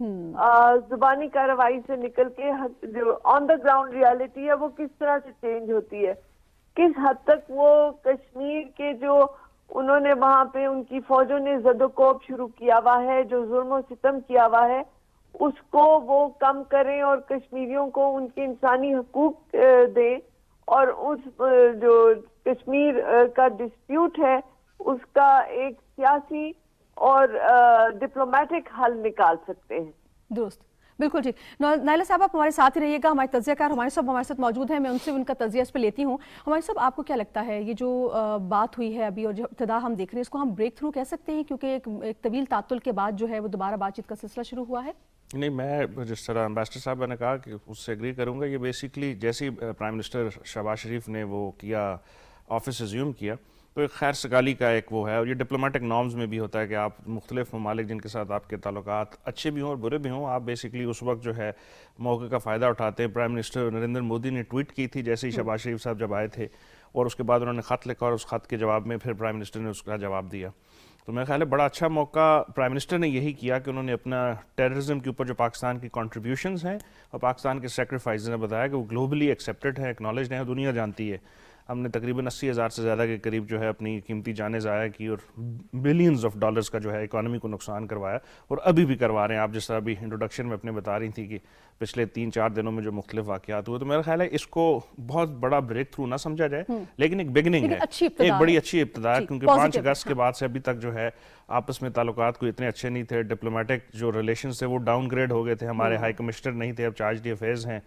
زبانی کارروائی سے نکل کے جو آن دا گراؤنڈ ریالٹی ہے وہ کس طرح سے چینج ہوتی ہے، کس حد تک وہ کشمیر کے جو انہوں نے وہاں پہ ان کی فوجوں نے زد و کوب شروع کیا ہوا ہے، جو ظلم و ستم کیا ہوا ہے، اس کو وہ کم کریں اور کشمیریوں کو ان کے انسانی حقوق دیں، اور اس جو کشمیر کا ڈسپیوٹ ہے اس کا ایک سیاسی اور ڈپلومیٹک حل نکال سکتے ہیں۔ درست، بالکل ٹھیک۔ نائلہ صاحب آپ ہمارے ساتھ ہی رہیے گا، ہمارے تجزیہ کار ہمارے صاحب ہمارے ساتھ موجود ہیں، میں ان سے ان کا تجزیہ اس پہ لیتی ہوں۔ ہمارے صاحب آپ کو کیا لگتا ہے یہ جو بات ہوئی ہے ابھی اور جو ابتدا ہم دیکھ رہے ہیں اس کو ہم بریک تھرو کہہ سکتے ہیں، کیونکہ ایک طویل تعطل کے بعد جو ہے وہ دوبارہ بات چیت کا سلسلہ شروع ہوا ہے؟ نہیں، میں جس طرح امبیسڈر صاحب نے کہا کہ اس سے ایگری کروں گا، یہ بیسیکلی جیسے پرائم منسٹر شہباز شریف نے وہ کیا، آفس ریزیوم کیا، تو ایک خیر سگالی کا ایک وہ ہے، اور یہ ڈپلومیٹک نارمز میں بھی ہوتا ہے کہ آپ مختلف ممالک جن کے ساتھ آپ کے تعلقات اچھے بھی ہوں اور برے بھی ہوں، آپ بیسیکلی اس وقت جو ہے موقع کا فائدہ اٹھاتے ہیں۔ پرائم منسٹر نریندر مودی نے ٹویٹ کی تھی جیسے ہی شہباز شریف صاحب جب آئے تھے، اور اس کے بعد انہوں نے خط لکھا اور اس خط کے جواب میں پھر پرائم منسٹر نے اس کا جواب دیا۔ تو میرا خیال ہے بڑا اچھا موقع پرائم منسٹر نے یہی کیا کہ انہوں نے اپنا ٹیررزم کے اوپر جو پاکستان کی کنٹریبیوشنز ہیں اور پاکستان کے سیکریفائسز نے بتایا کہ وہ گلوبلی ایکسیپٹڈ ہے، اکنالجڈ ہیں، دنیا جانتی ہے۔ ہم نے تقریباً 80,000 سے زیادہ کے قریب جو ہے اپنی قیمتی جانیں ضائع کی اور بلینز آف ڈالرز کا جو ہے اکانومی کو نقصان کروایا، اور ابھی بھی کروا رہے ہیں۔ آپ جس طرح ابھی انٹروڈکشن میں اپنے بتا رہی تھی کہ پچھلے 3-4 دنوں میں جو مختلف واقعات ہوئے، تو میرا خیال ہے اس کو بہت بڑا بریک تھرو نہ سمجھا جائے، لیکن ایک بگننگ ہے، ایک بڑی اچھی ابتدا ہے، کیونکہ 5 اگست کے بعد سے ابھی تک جو ہے آپس میں تعلقات کوئی اتنے اچھے نہیں تھے، ڈپلومیٹک جو ریلیشنز تھے وہ ڈاؤن گریڈ ہو گئے تھے، ہمارے ہائی کمشنر نہیں تھے، اب چارج ڈی افیئرز ہیں۔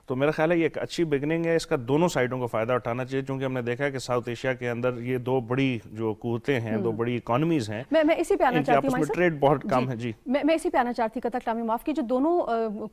تو میرا خیال ہے یہ ایک اچھی بگننگ ہے، اس کا دونوں سائڈوں کو فائدہ اٹھانا چاہیے، کیونکہ ہم نے دیکھا ہے کہ ساؤتھ ایشیا کے اندر یہ دو بڑی جو قوتیں ہیں، دو بڑی اکانومیز ہیں، میں اسی پہ آنا چاہتی ہوں، ٹریڈ بہت کم ہے۔ جی میں اسی پہ آنا چاہتی ہوں، قطع کلامی معاف کی، جو دونوں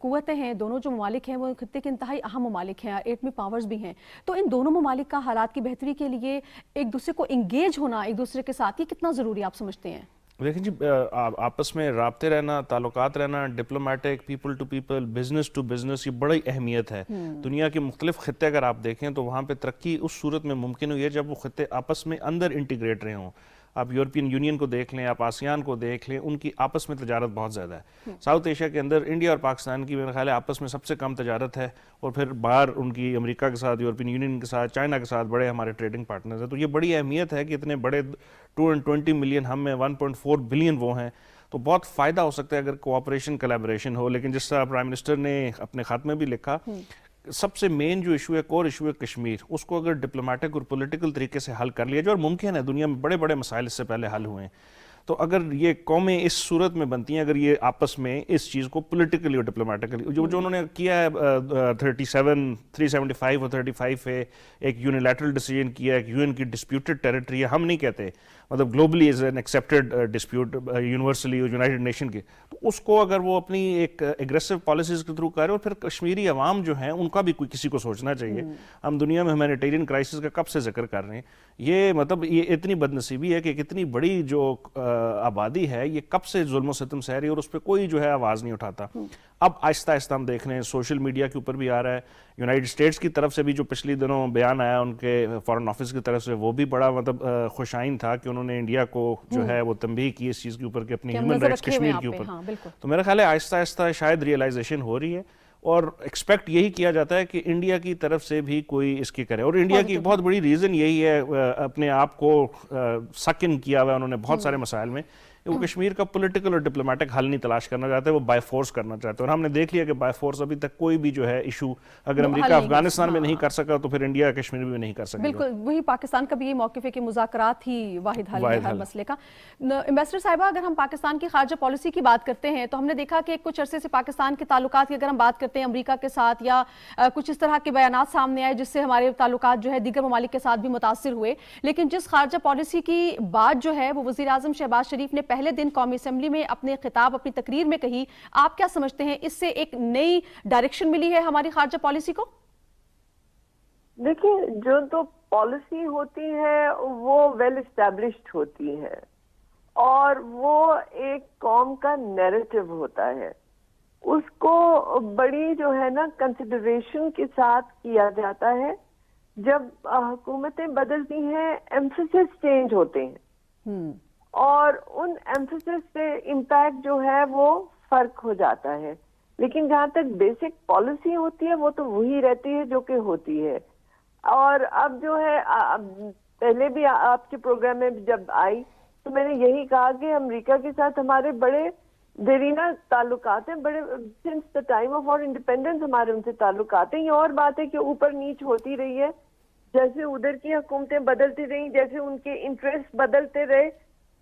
قوتیں ہیں، دونوں جو ممالک ہیں وہ خطے کے انتہائی اہم ممالک ہیں، ایٹمی پاورز بھی ہیں، تو ان دونوں ممالک کا حالات کی بہتری کے لیے ایک دوسرے کو انگیج ہونا، ایک دوسرے کے ساتھ، یہ کتنا ضروری آپ سمجھتے ہیں؟ دیکھیں جی، آپس میں رابطے رہنا، تعلقات رہنا، diplomatic, people to people, business to business, یہ بڑی اہمیت ہے۔ دنیا کے مختلف خطے اگر آپ دیکھیں تو وہاں پہ ترقی اس صورت میں ممکن ہوئی ہے جب وہ خطے آپس میں اندر انٹیگریٹ رہے ہوں۔ آپ یورپین یونین کو دیکھ لیں، آپ آسیان کو دیکھ لیں، ان کی آپس میں تجارت بہت زیادہ ہے۔ ساؤتھ ایشیا کے اندر انڈیا اور پاکستان کی میرا خیال ہے آپس میں سب سے کم تجارت ہے، اور پھر باہر ان کی امریکہ کے ساتھ، یورپین یونین کے ساتھ، چائنا کے ساتھ بڑے ہمارے ٹریڈنگ پارٹنرز ہیں۔ تو یہ بڑی اہمیت ہے کہ اتنے بڑے 220 ملین ہم میں 1.4 بلین وہ ہیں، تو بہت فائدہ ہو سکتا ہے اگر کوآپریشن کولیبریشن ہو۔ لیکن جس طرح پرائم منسٹر نے اپنے خط میں بھی لکھا، سب سے مین جو ایشو ہے، کور ایشو ہے کشمیر، اس کو اگر ڈپلومیٹک اور پولیٹیکل طریقے سے حل کر لیا جائے، اور ممکن ہے، دنیا میں بڑے بڑے مسائل اس سے پہلے حل ہوئے ہیں، تو اگر یہ قومیں اس صورت میں بنتی ہیں، اگر یہ آپس میں اس چیز کو پولیٹیکلی اور ڈپلومیٹکلی، جو انہوں نے کیا ہے 375 اور 35 ایک یونیلیٹرل ڈیسیجن کیا ہے، ایک یو این کی ڈسپیوٹڈ ٹیریٹری ہے، ہم نہیں کہتے، مطلب globally is an accepted dispute universally United nation کے، تو اس کو اگر وہ اپنی ایک ایگریسو پالیسیز کے تھرو کرے، اور پھر کشمیری عوام جو ہیں ان کا بھی کوئی کسی کو سوچنا چاہیے۔ ہم دنیا میں ہیومینیٹیرین کرائسس کا کب سے ذکر کر رہے ہیں، یہ مطلب یہ اتنی بدنصیبی ہے کہ اتنی بڑی جو آبادی ہے یہ کب سے ظلم و ستم سہ رہی ہے، اور اس پہ کوئی جو ہے آواز نہیں اٹھاتا۔ اب آہستہ آہستہ ہم دیکھ رہے ہیں سوشل میڈیا کے اوپر بھی آ رہا ہے، یونائٹڈ اسٹیٹس کی طرف سے بھی جو پچھلی دنوں بیان آیا ان کے فارن آفس کی طرف سے، وہ بھی بڑا مطلب خوش آئند تھا کہ انہوں نے انڈیا کو جو ہے وہ تنبیہ کی اس چیز کے اوپر کہ اپنی ہیومن رائٹس کشمیر کے اوپر۔ تو میرا خیال ہے آہستہ آہستہ شاید ریئلائزیشن ہو رہی ہے، اور ایکسپیکٹ یہی کیا جاتا ہے کہ انڈیا کی طرف سے بھی کوئی اس کی کرے، اور انڈیا کی ایک بہت بڑی ریزن یہی ہے، اپنے آپ کو سکن کیا ہوا انہوں نے بہت سارے مسائل میں، وہ کشمیر کا پولیٹیکل اور ڈپلومیٹک حل نہیں تلاش کرنا چاہتے، وہ بائی فورس کرنا چاہتے ہیں، اور ہم نے دیکھ لیا کہ بائی فورس ابھی تک کوئی بھی جو ہے ایشو اگر امریکہ افغانستان میں نہیں کر سکا تو پھر انڈیا کشمیر میں نہیں کر سکے۔ بالکل وہی پاکستان کا بھی یہ موقف ہے کہ مذاکرات ہی واحد حل ہے ہر مسئلے کا۔ امبیسڈر صاحبہ، اگر ہم پاکستان کی خارجہ پالیسی کی بات کرتے ہیں تو ہم نے دیکھا کہ کچھ عرصے سے پاکستان کے تعلقات کی اگر ہم بات کرتے ہیں امریکہ کے ساتھ، یا کچھ اس طرح کے بیانات سامنے آئے جس سے ہمارے تعلقات جو ہے دیگر ممالک کے ساتھ بھی متاثر ہوئے، لیکن جس خارجہ پالیسی کی بات جو ہے وہ وزیر اعظم شہباز شریف نے پہلے دن قومی اسمبلی میں اپنے خطاب، اپنی تقریر میں کہی، آپ کیا سمجھتے ہیں اس سے ایک نئی ڈائریکشن ملی ہے ہماری خارجہ پالیسی کو؟ دیکھیں، جو تو پالیسی ہوتی ہے وہ ویل اسٹیبلشڈ ہوتی ہے، اور وہ ایک قوم کا نیریٹو ہوتا ہے، اس کو بڑی جو ہے نا کنسیڈریشن کے ساتھ کیا جاتا ہے۔ جب حکومتیں بدلتی ہیں ایمفیسس چینج ہوتے ہیں، اور ان ایمفیسس سے امپیکٹ جو ہے وہ فرق ہو جاتا ہے، لیکن جہاں تک بیسک پالیسی ہوتی ہے وہ تو وہی رہتی ہے جو کہ ہوتی ہے. اور اب جو ہے پہلے بھی آپ کے پروگرام میں جب آئی تو میں نے یہی کہا کہ امریکہ کے ساتھ ہمارے بڑے دیرینہ تعلقات ہیں، بڑے سنس دا ٹائم آف اور انڈیپینڈنس ہمارے ان سے تعلقات ہیں. یہ اور بات ہے کہ اوپر نیچ ہوتی رہی ہے، جیسے ادھر کی حکومتیں بدلتی رہیں، جیسے ان کے انٹرسٹ بدلتے رہے،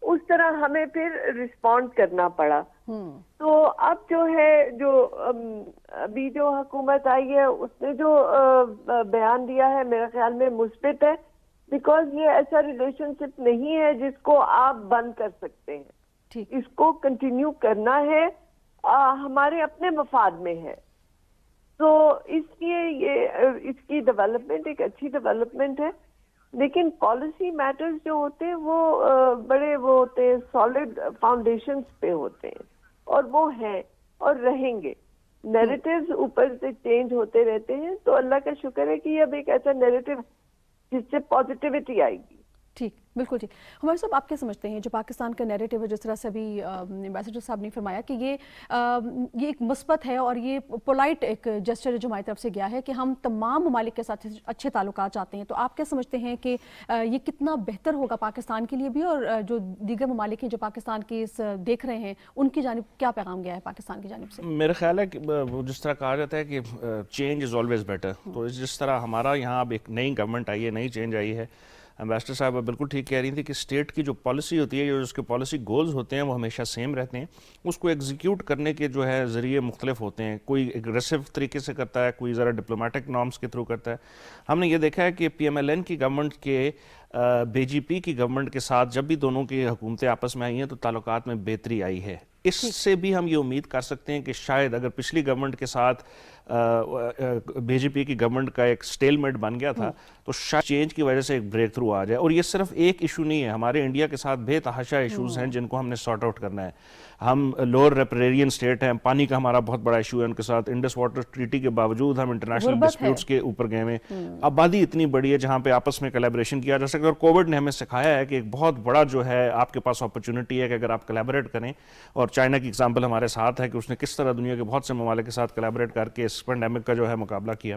اس طرح ہمیں پھر رسپونڈ کرنا پڑا. تو اب جو ہے جو ابھی جو حکومت آئی ہے اس نے جو بیان دیا ہے میرے خیال میں مثبت ہے، بیکاز یہ ایسا ریلیشن شپ نہیں ہے جس کو آپ بند کر سکتے ہیں. اس کو کنٹینیو کرنا ہے، ہمارے اپنے مفاد میں ہے. تو اس لیے یہ اس کی ڈیولپمنٹ ایک اچھی ڈیولپمنٹ ہے. لیکن پالیسی میٹرز جو ہوتے ہیں وہ بڑے وہ ہوتے ہیں سالڈ فاؤنڈیشنز پہ ہوتے ہیں، اور وہ ہیں اور رہیں گے. نیریٹیوز اوپر سے چینج ہوتے رہتے ہیں، تو اللہ کا شکر ہے کہ یہ اب ایک ایسا نیریٹیو جس سے پازیٹیوٹی آئے گی. ٹھیک، بالکل ٹھیک. ہمارے صاحب آپ کیا سمجھتے ہیں جو پاکستان کا نیریٹیو ہے، جس طرح سے ابھی ایمبیسڈر صاحب نے فرمایا کہ یہ ایک مثبت ہے اور یہ پولائٹ ایک جسچر ہے جو ہماری طرف سے گیا ہے کہ ہم تمام ممالک کے ساتھ اچھے تعلقات چاہتے ہیں، تو آپ کیا سمجھتے ہیں کہ یہ کتنا بہتر ہوگا پاکستان کے لیے بھی، اور جو دیگر ممالک ہیں جو پاکستان کی اس دیکھ رہے ہیں ان کی جانب کیا پیغام گیا ہے پاکستان کی جانب سے؟ میرا خیال ہے کہ جس طرح کہا جاتا ہے کہ چینج از آلویز بیٹر، تو جس طرح ہمارا یہاں اب ایک نئی گورنمنٹ آئی ہے، نئی چینج آئی ہے. ایمبیسڈر صاحب بالکل ٹھیک کہہ رہی تھی کہ اسٹیٹ کی جو پالیسی ہوتی ہے، جو اس کے پالیسی گولز ہوتے ہیں وہ ہمیشہ سیم رہتے ہیں. اس کو ایگزیکیوٹ کرنے کے جو ہے ذریعے مختلف ہوتے ہیں. کوئی اگریسو طریقے سے کرتا ہے، کوئی ذرا ڈپلومیٹک نارمز کے تھرو کرتا ہے. ہم نے یہ دیکھا ہے کہ پی ایم ایل این کی گورنمنٹ کے بی جے پی کی گورنمنٹ کے ساتھ جب بھی دونوں کی حکومتیں آپس میں آئی ہیں تو تعلقات میں بہتری آئی ہے. اس سے بھی ہم یہ امید کر سکتے ہیں کہ شاید اگر پچھلی گورنمنٹ کے ساتھ بی جے پی کی گورنمنٹ کا ایک سٹیل میٹ بن گیا تھا تو شاید چینج کی وجہ سے ایک بریک تھرو آ جائے. اور یہ صرف ایک ایشو نہیں ہے، ہمارے انڈیا کے ساتھ بے تحاشا ایشوز ہیں جن کو ہم نے سارٹ آؤٹ کرنا ہے. ہم لوور ریپریرین اسٹیٹ ہیں، پانی کا ہمارا بہت بڑا ایشو ہے ان کے ساتھ. انڈس واٹر ٹریٹی کے باوجود ہم انٹرنیشنل ڈسپیوٹس کے اوپر گئے ہوئے. آبادی اتنی بڑی ہے جہاں پہ آپس میں کولیبریشن کیا جا سکتا ہے، اور کووڈ نے ہمیں سکھایا ہے کہ ایک بہت بڑا جو ہے آپ کے پاس اپرچونٹی ہے کہ اگر آپ کولیبریٹ کریں. اور چائنا کی ایگزامپل ہمارے ساتھ ہے کہ اس نے کس طرح دنیا کے بہت سے ممالک کے ساتھ کولیبریٹ کر کے اس پینڈیمک کا جو ہے مقابلہ کیا.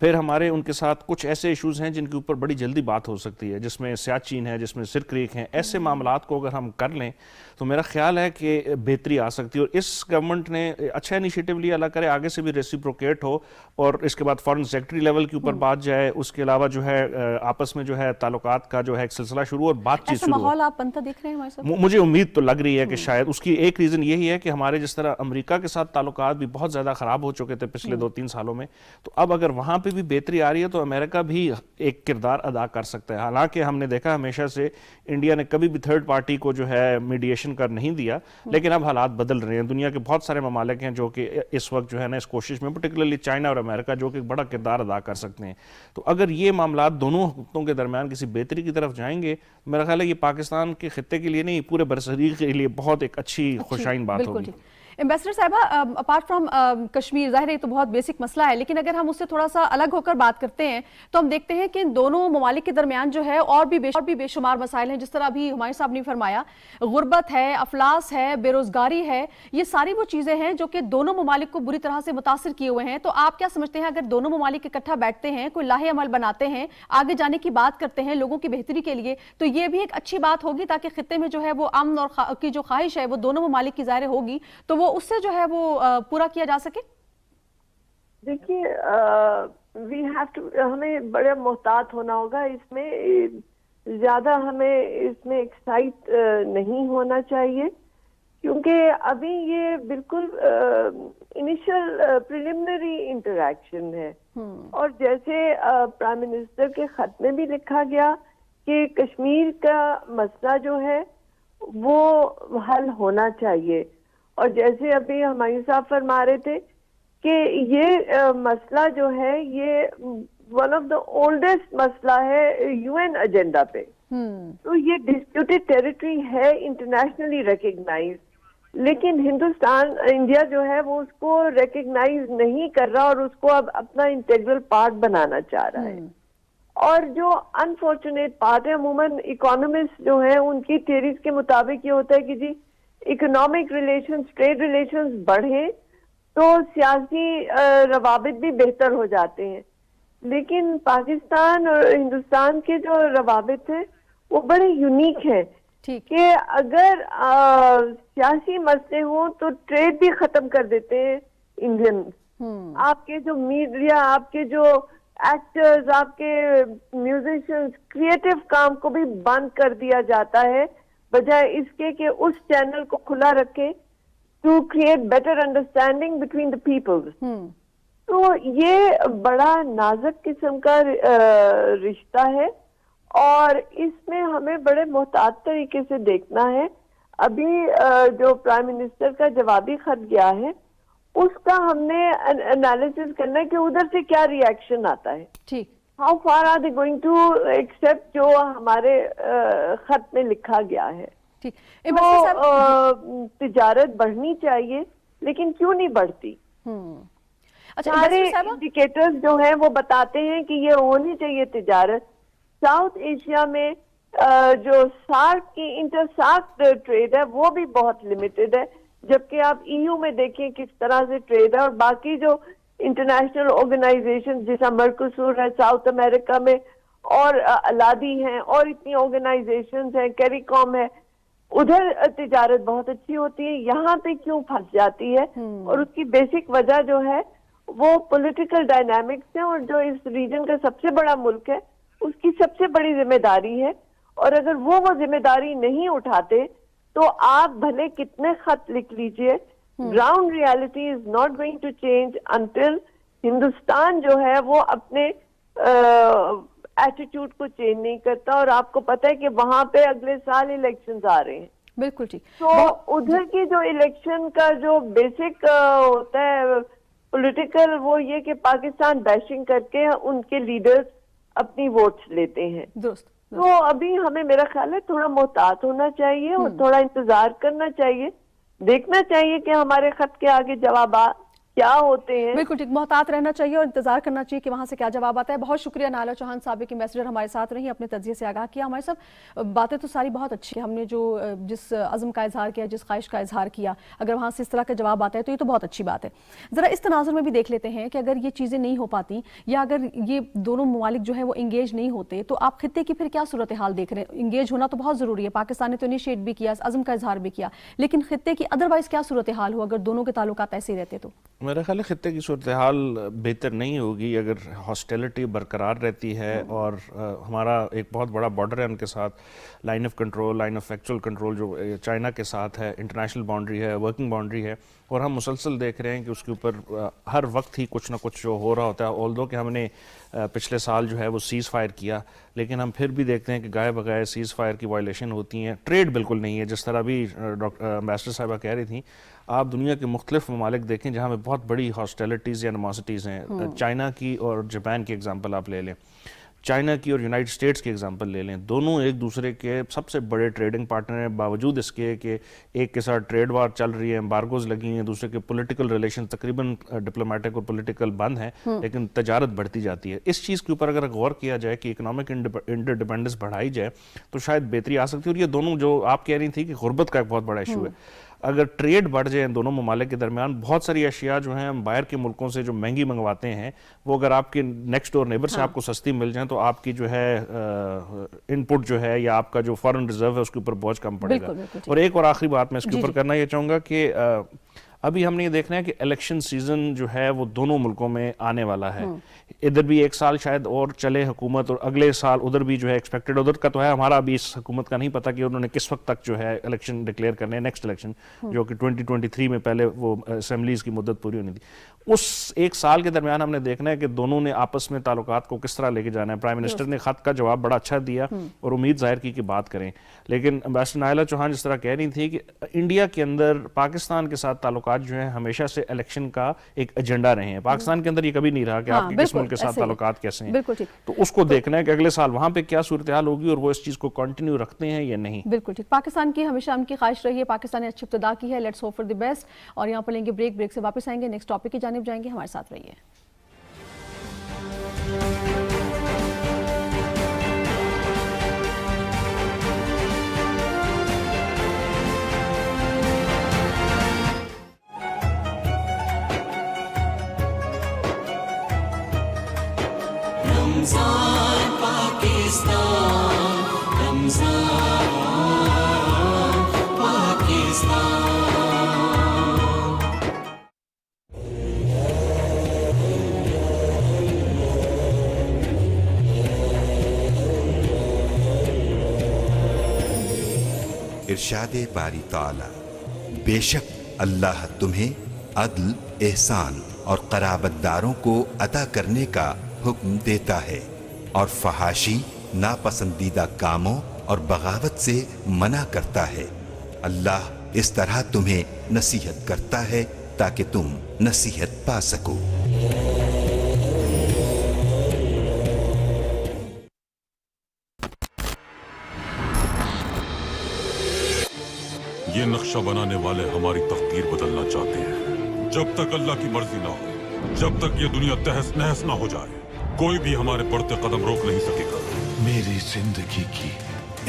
پھر ہمارے ان کے ساتھ کچھ ایسے ایشوز ہیں جن کے اوپر بڑی جلدی بات ہو سکتی ہے، جس میں سیاچین ہے، جس میں سر کریک ہیں. ایسے معاملات کو اگر ہم کر لیں تو میرا خیال ہے کہ بہتری آ سکتی ہے. اور اس گورنمنٹ نے اچھا انیشیٹو لیا، اللہ کرے آگے سے بھی ریسیپروکیٹ ہو اور اس کے بعد فارن سیکرٹری لیول کے اوپر بات جائے. اس کے علاوہ جو ہے آپس میں جو ہے تعلقات کا جو ہے ایک سلسلہ شروع اور بات چیت شروع ہو. ماحول آپ بنتا دیکھ رہے ہیں ہمارے ساتھ؟ مجھے امید تو لگ رہی ہے کہ شاید اس کی ایک ریزن یہی ہے کہ ہمارے جس طرح امریکہ کے ساتھ تعلقات بھی بہت زیادہ خراب ہو چکے تھے پچھلے 2-3 سالوں میں، تو اب اگر وہاں پہ بھی بہتری آ رہی ہے تو امریکہ بھی ایک کردار ادا کر سکتا ہے. حالانکہ ہم نے دیکھا ہمیشہ سے انڈیا نے کبھی بھی تھرڈ پارٹی کو جو ہے میڈیشن کر نہیں دیا، لیکن اب حالات بدل رہے ہیں. دنیا کے بہت سارے ممالک ہیں جو کہ اس وقت جو ہے نا اس کوشش میں، پرٹیکولرلی چائنا اور امریکہ، جو کہ ایک بڑا کردار ادا کر سکتے ہیں. تو اگر یہ معاملات دونوں حکومتوں کے درمیان کسی بہتری کی طرف جائیں گے، میرا خیال ہے یہ پاکستان کے خطے کے لیے نہیں، پورے برصغیر کے لیے بہت ایک اچھی خوشائن بات ہوگی. ایمبیسڈر صاحبہ، اپارٹ فرام کشمیر، ظاہر ہے یہ تو بہت بیسک مسئلہ ہے، لیکن اگر ہم اس سے تھوڑا سا الگ ہو کر بات کرتے ہیں تو ہم دیکھتے ہیں کہ ان دونوں ممالک کے درمیان جو ہے اور بھی بے شمار مسائل ہیں. جس طرح ابھی ہمایوں صاحب نے فرمایا، غربت ہے، افلاس ہے، بے روزگاری ہے، یہ ساری وہ چیزیں ہیں جو کہ دونوں ممالک کو بری طرح سے متاثر کیے ہوئے ہیں. تو آپ کیا سمجھتے ہیں اگر دونوں ممالک اکٹھا بیٹھتے ہیں، کوئی لاہ عمل بناتے ہیں، آگے جانے کی بات کرتے ہیں لوگوں کی بہتری کے لیے، تو یہ بھی ایک اچھی بات ہوگی تاکہ خطے میں جو ہے وہ امن اور کی جو خواہش ہے وہ دونوں ممالک کی ظاہر ہوگی تو وہ اس سے جو ہے وہ پورا کیا جا سکے؟ دیکھیے ہمیں بڑے محتاط ہونا ہوگا اس میں. زیادہ ہمیں اس میں ایکسائٹ نہیں ہونا چاہیے، کیونکہ ابھی یہ بالکل انیشل پریلیمنری انٹریکشن ہے. اور جیسے پرائم منسٹر کے خط میں بھی لکھا گیا کہ کشمیر کا مسئلہ جو ہے وہ حل ہونا چاہیے. اور جیسے ابھی ہمایوں صاحب فرما رہے تھے کہ یہ مسئلہ جو ہے یہ ون آف دا اولڈسٹ مسئلہ ہے یو این ایجنڈا پہ. تو یہ ڈسپیوٹیڈ ٹیریٹری ہے، انٹرنیشنلی ریکگنائز، لیکن انڈیا جو ہے وہ اس کو ریکگنائز نہیں کر رہا اور اس کو اب اپنا انٹیگرل پارٹ بنانا چاہ رہا ہے. اور جو انفارچونیٹ پارٹ ہے، عموماً اکانومسٹ جو ہیں ان کی تھیریز کے مطابق یہ ہوتا ہے کہ جی اکنامک ریلیشنز، ٹریڈ ریلیشنز بڑھیں تو سیاسی روابط بھی بہتر ہو جاتے ہیں. لیکن پاکستان اور ہندوستان کے جو روابط ہیں وہ بڑے یونیک ہیں ٹھیک کہ اگر سیاسی مسئلے ہوں تو ٹریڈ بھی ختم کر دیتے ہیں انڈین. آپ کے جو میڈیا، آپ کے جو ایکٹرز، آپ کے میوزیشنز، کریٹو کام کو بھی بند کر دیا جاتا ہے بجائے اس کے کہ اس چینل کو کھلا رکھیں to create better understanding between the people. تو یہ بڑا نازک قسم کا رشتہ ہے اور اس میں ہمیں بڑے محتاط طریقے سے دیکھنا ہے. ابھی جو پرائم منسٹر کا جوابی خط گیا ہے اس کا ہم نے انالیسس کرنا ہے کہ ادھر سے کیا ری ایکشن آتا ہے. ٹھیک. How far are they going to accept جو ہمارے خط میں لکھا گیا ہے. ٹھیک. تو تجارت بڑھنی چاہیے لیکن کیوں نہیں بڑھتی؟ سارے انڈیکیٹرز جو ہیں وہ بتاتے ہیں کہ یہ ہونی چاہیے تجارت. ساؤتھ ایشیا میں جو سارک کی انٹر سارک ٹریڈ ہے وہ بھی بہت لمیٹڈ ہے، جبکہ آپ EU میں دیکھیں کس طرح سے ٹریڈ ہے. اور باقی جو انٹرنیشنل آرگنائزیشن جیسا مرکوسور ہے ساؤتھ امریکہ میں اور الادی ہیں اور اتنی آرگنائزیشنز ہیں، کیری کام ہے، ادھر تجارت بہت اچھی ہوتی ہے. یہاں پہ کیوں پھنس جاتی ہے؟ اور اس کی بیسک وجہ جو ہے وہ پولیٹیکل ڈائنامکس ہے، اور جو اس ریجن کا سب سے بڑا ملک ہے اس کی سب سے بڑی ذمہ داری ہے. اور اگر وہ ذمہ داری نہیں اٹھاتے تو آپ بھلے کتنے خط لکھ لیجئے، ground reality is not going to change until Hindustan جو ہے وہ اپنے ایٹیٹیوڈ کو چینج نہیں کرتا. اور آپ کو پتہ ہے کہ وہاں پہ اگلے سال الیکشنز آ رہے ہیں. بالکل ٹھیک. تو ادھر کی جو الیکشن کا جو بیسک ہوتا ہے پولیٹیکل، وہ یہ کہ پاکستان بیشنگ کر کے ان کے لیڈرز اپنی ووٹس لیتے ہیں. درست. تو ابھی ہمیں میرا خیال ہے تھوڑا محتاط ہونا چاہیے اور تھوڑا انتظار کرنا چاہیے، دیکھنا چاہیے کہ ہمارے خط کے آگے جوابات کیا ہوتے ہیں. بالکل ٹھیک. محتاط رہنا چاہیے اور انتظار کرنا چاہیے کہ وہاں سے کیا جواب آتا ہے. بہت شکریہ نائلہ چوہان سابق ایمبیسڈر ہمارے ساتھ رہی، اپنے تجزیے سے آگاہ کیا. ہمارے سب باتیں تو ساری بہت اچھی ہیں، ہم نے جو جس عزم کا اظہار کیا، جس خواہش کا اظہار کیا، اگر وہاں سے اس طرح کا جواب آتا ہے تو یہ تو بہت اچھی بات ہے. ذرا اس تناظر میں بھی دیکھ لیتے ہیں کہ اگر یہ چیزیں نہیں ہو پاتی یا اگر یہ دونوں ممالک جو ہیں وہ انگیج نہیں ہوتے تو آپ خطے کی پھر کیا صورتحال دیکھ رہے ہیں؟ انگیج ہونا تو بہت ضروری ہے، پاکستان نے تو انیشیٹ بھی کیا، عزم کا اظہار بھی کیا، لیکن خطے کی ادروائز کیا صورتحال ہو اگر دونوں کے تعلقات ایسے ہی رہتے تو؟ میرا خیال ہے خطے کی صورتحال بہتر نہیں ہوگی اگر ہاسٹیلٹی برقرار رہتی ہے اور ہمارا ایک بہت بڑا بارڈر ہے ان کے ساتھ، line of control, line of actual control جو چائنا کے ساتھ ہے، انٹرنیشنل باؤنڈری ہے، ورکنگ باؤنڈری ہے، اور ہم مسلسل دیکھ رہے ہیں کہ اس کے اوپر ہر وقت ہی کچھ نہ کچھ جو ہو رہا ہوتا ہے. آلدو کہ ہم نے پچھلے سال جو ہے وہ سیز فائر کیا، لیکن ہم پھر بھی دیکھتے ہیں کہ گائے بغائے سیز فائر کی وائلیشن ہوتی ہیں. ٹریڈ بالکل نہیں ہے، جس طرح بھی امبیسڈر صاحبہ کہہ رہی تھیں. آپ دنیا کے مختلف ممالک دیکھیں جہاں میں بہت بڑی ہاسٹیلٹیز یا انیموسٹیز ہیں. چائنا کی اور جاپان کی ایگزامپل آپ لے لیں، چائنا کی اور یونائٹڈ اسٹیٹس کی ایگزامپل لے لیں، دونوں ایک دوسرے کے سب سے بڑے ٹریڈنگ پارٹنر ہیں. باوجود اس کے کہ ایک کے ساتھ ٹریڈ وار چل رہی ہے، امبارگوز لگی ہیں، دوسرے کے پولیٹیکل ریلیشن تقریباً ڈپلومیٹک اور پولیٹیکل بند ہیں، لیکن تجارت بڑھتی جاتی ہے. اس چیز کے اوپر اگر غور کیا جائے کہ اکنامک انٹر ڈیپینڈنس بڑھائی جائے تو شاید بہتری آ سکتی ہے. اور یہ دونوں جو آپ کہہ رہی تھی کہ غربت کا ایک بہت بڑا ایشو ہے، اگر ٹریڈ بڑھ جائے ان دونوں ممالک کے درمیان، بہت ساری اشیاء جو ہیں ہم باہر کے ملکوں سے جو مہنگی منگواتے ہیں وہ اگر آپ کے نیکسٹ ڈور نیبر سے آپ کو سستی مل جائیں تو آپ کی جو ہے ان پٹ جو ہے یا آپ کا جو فارن ریزرو ہے اس کے اوپر بوجھ کم پڑے گا. اور ایک اور آخری بات میں اس کے اوپر کرنا یہ چاہوں گا کہ ابھی ہم نے یہ دیکھنا ہے کہ الیکشن سیزن جو ہے وہ دونوں ملکوں میں آنے والا ہے. ادھر بھی ایک سال شاید اور چلے حکومت، اور اگلے سال ادھر بھی جو ہے ایکسپیکٹڈ، ادھر کا تو ہے، ہمارا ابھی اس حکومت کا نہیں پتا کہ انہوں نے کس وقت تک جو ہے الیکشن ڈکلیئر کرنے ہیں، نیکسٹ الیکشن جو کہ 2023 میں پہلے وہ اسمبلیز کی مدت پوری ہونی تھی. اس ایک سال کے درمیان ہم نے دیکھنا ہے کہ دونوں نے آپس میں تعلقات کو کس طرح لے کے جانا ہے. پرائم منسٹر نے خط کا جواب بڑا اچھا دیا اور امید ظاہر کی کہ بات کریں، لیکن امبیسڈر نائلہ چوہان جس طرح کہہ رہی تھی کہ انڈیا کے اندر پاکستان کے ساتھ تعلقات جو ہیں ہمیشہ سے الیکشن کا ایک ایجنڈا رہے ہیں. پاکستان کے اندر یہ کبھی نہیں رہا کہ آپ کے کس ملک کے ساتھ تعلقات کیسے ہیں. تو اس کو دیکھنا ہے کہ اگلے سال وہاں پہ کیا صورتحال ہوگی اور وہ اس چیز کو کنٹینیو رکھتے ہیں یا نہیں. بالکل ٹھیک. پاکستان کی ہمیشہ ہم کی خواہش رہی ہے، پاکستان نے اچھی ابتدا کی ہے، let's hope for the best. اور یہاں پر لیں گے بریک سے واپس آئیں گے، نیکسٹ ٹاپک کی جانب جائیں گے. ہمارے ساتھ رہیے. رمضان پاکستان، رمضان پاکستان. ارشاد باری تعالی، بے شک اللہ تمہیں عدل، احسان اور قرابت داروں کو عطا کرنے کا حکم دیتا ہے اور فحاشی، ناپسندیدہ کاموں اور بغاوت سے منع کرتا ہے. اللہ اس طرح تمہیں نصیحت کرتا ہے تاکہ تم نصیحت پا سکو. یہ نقشہ بنانے والے ہماری تقدیر بدلنا چاہتے ہیں. جب تک اللہ کی مرضی نہ ہو، جب تک یہ دنیا تہس نہس نہ ہو جائے، کوئی بھی ہمارے بڑھتے قدم روک نہیں سکے گا. میری زندگی کی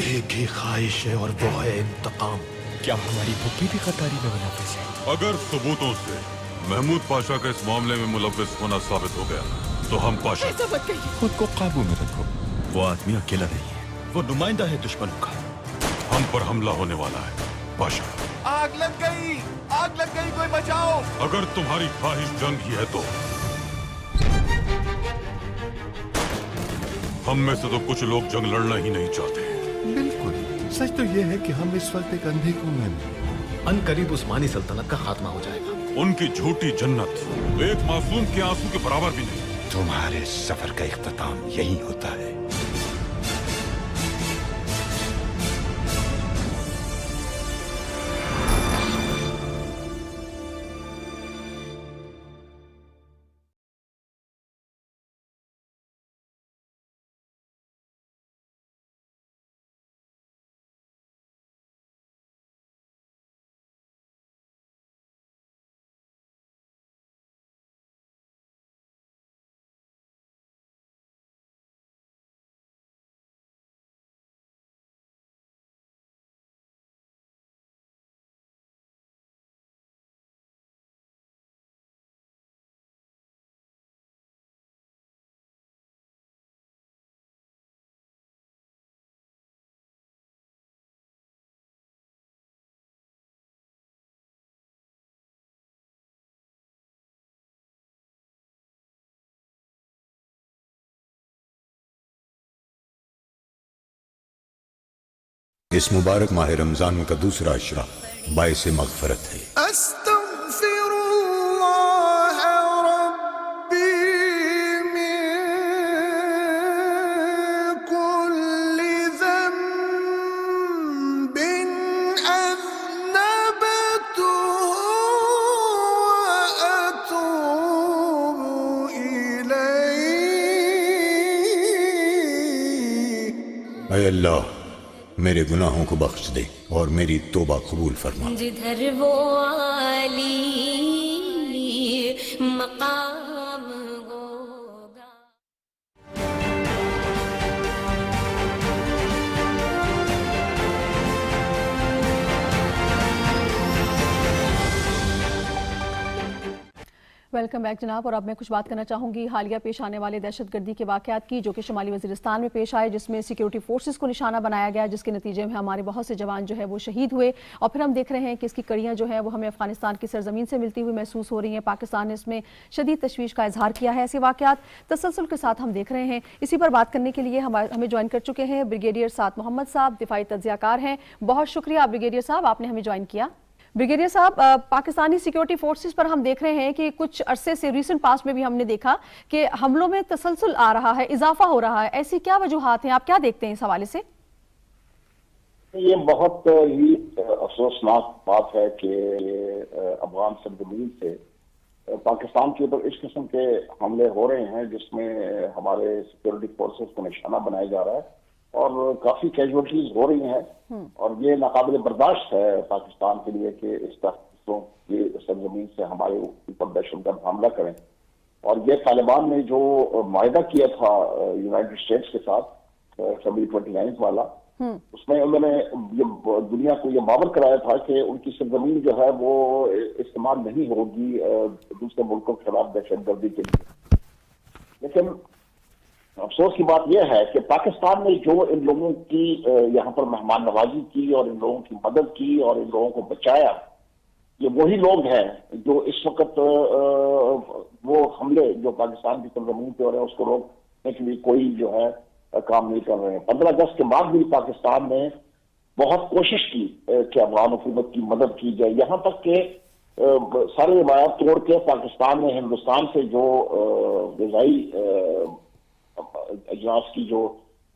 ایک ہی خواہش ہے اور وہ ہے انتقام. کیا ہماری پھپھی بھی قطاری میں ملوث ہے؟ اگر ثبوتوں سے محمود پاشا کا اس معاملے میں ملوث ہونا ثابت ہو گیا تو ہم پاشا. خود کو قابو میں رکھو. وہ آدمی اکیلا نہیں ہے، وہ نمائندہ ہے دشمنوں کا. ہم پر حملہ ہونے والا ہے پاشا. آگ لگ گئی، کوئی بچاؤ. اگر تمہاری خواہش جنگ ہی ہے تو ہم میں سے تو کچھ لوگ جنگ لڑنا ہی نہیں چاہتے. بالکل سچ تو یہ ہے کہ ہم اس وقت ایک اندھے کنویں میں ان قریب عثمانی سلطنت کا خاتمہ ہو جائے گا. ان کی جھوٹی جنت ایک معصوم کے آنسو کے برابر بھی نہیں. تمہارے سفر کا اختتام یہی ہوتا ہے. اس مبارک ماہ رمضان کا دوسرا عشرہ باعث مغفرت ہے. استغفر اللہ ربی من کل ذنب اذنبته واتوب الیہ. اے اللہ میرے گناہوں کو بخش دے اور میری توبہ قبول فرما. جدھر وہ عالی مقام ہوگا. ویلکم بیک جناب. اور اب میں کچھ بات کرنا چاہوں گی حالیہ پیش آنے والے دہشت گردی کے واقعات کی جو کہ شمالی وزیرستان میں پیش آئے، جس میں سیکیورٹی فورسز کو نشانہ بنایا گیا، جس کے نتیجے میں ہمارے بہت سے جوان جو ہے وہ شہید ہوئے. اور پھر ہم دیکھ رہے ہیں کہ اس کی کڑیاں جو ہیں وہ ہمیں افغانستان کی سرزمین سے ملتی ہوئی محسوس ہو رہی ہیں. پاکستان نے اس میں شدید تشویش کا اظہار کیا ہے. ایسے واقعات تسلسل کے ساتھ ہم دیکھ رہے ہیں. اسی پر بات کرنے کے لیے ہمیں جوائن کر چکے ہیں بریگیڈیئر سعد محمد صاحب، دفاعی تجزیہ کار ہیں. بہت شکریہ بریگیڈیئر صاحب، آپ نے ہمیں جوائن کیا. بریگیڈیئر صاحب، پاکستانی سیکیورٹی فورسز پر ہم دیکھ رہے ہیں کہ کچھ عرصے سے ریسنٹ پاسٹ میں بھی ہم نے دیکھا کہ حملوں میں تسلسل آ رہا ہے، اضافہ ہو رہا ہے. ایسی کیا وجوہات ہیں؟ آپ کیا دیکھتے ہیں اس حوالے سے؟ یہ بہت ہی افسوسناک بات ہے کہ افغان سرزمین سے پاکستان کے اوپر اس قسم کے حملے ہو رہے ہیں جس میں ہمارے سیکیورٹی فورسز کو نشانہ بنایا جا رہا ہے اور کافی کیجولٹیز ہو رہی ہیں. اور یہ ناقابل برداشت ہے پاکستان کے لیے کہ اس طرح کی سرزمین سے ہمارے اوپر دہشت گرد حملہ کریں. اور یہ طالبان نے جو معاہدہ کیا تھا یونائٹڈ اسٹیٹس کے ساتھ فیبرری 29 والا، اس میں انہوں نے دنیا کو یہ باور کرایا تھا کہ ان کی سرزمین جو ہے وہ استعمال نہیں ہوگی دوسرے ملکوں کے خلاف دہشت گردی کے لیے. لیکن افسوس کی بات یہ ہے کہ پاکستان نے جو ان لوگوں کی یہاں پر مہمان نوازی کی اور ان لوگوں کی مدد کی اور ان لوگوں کو بچایا، یہ وہی لوگ ہیں جو اس وقت وہ حملے جو پاکستان کی سرزمین پہ ہو رہے ہیں اس کو روکنے کے لیے کوئی جو ہے کام نہیں کر رہے ہیں۔ 15 اگست کے بعد بھی پاکستان نے بہت کوشش کی کہ افغان حکومت کی مدد کی جائے، یہاں تک کہ سارے روایات توڑ کے پاکستان نے ہندوستان سے جو غذائی اجناس کی جو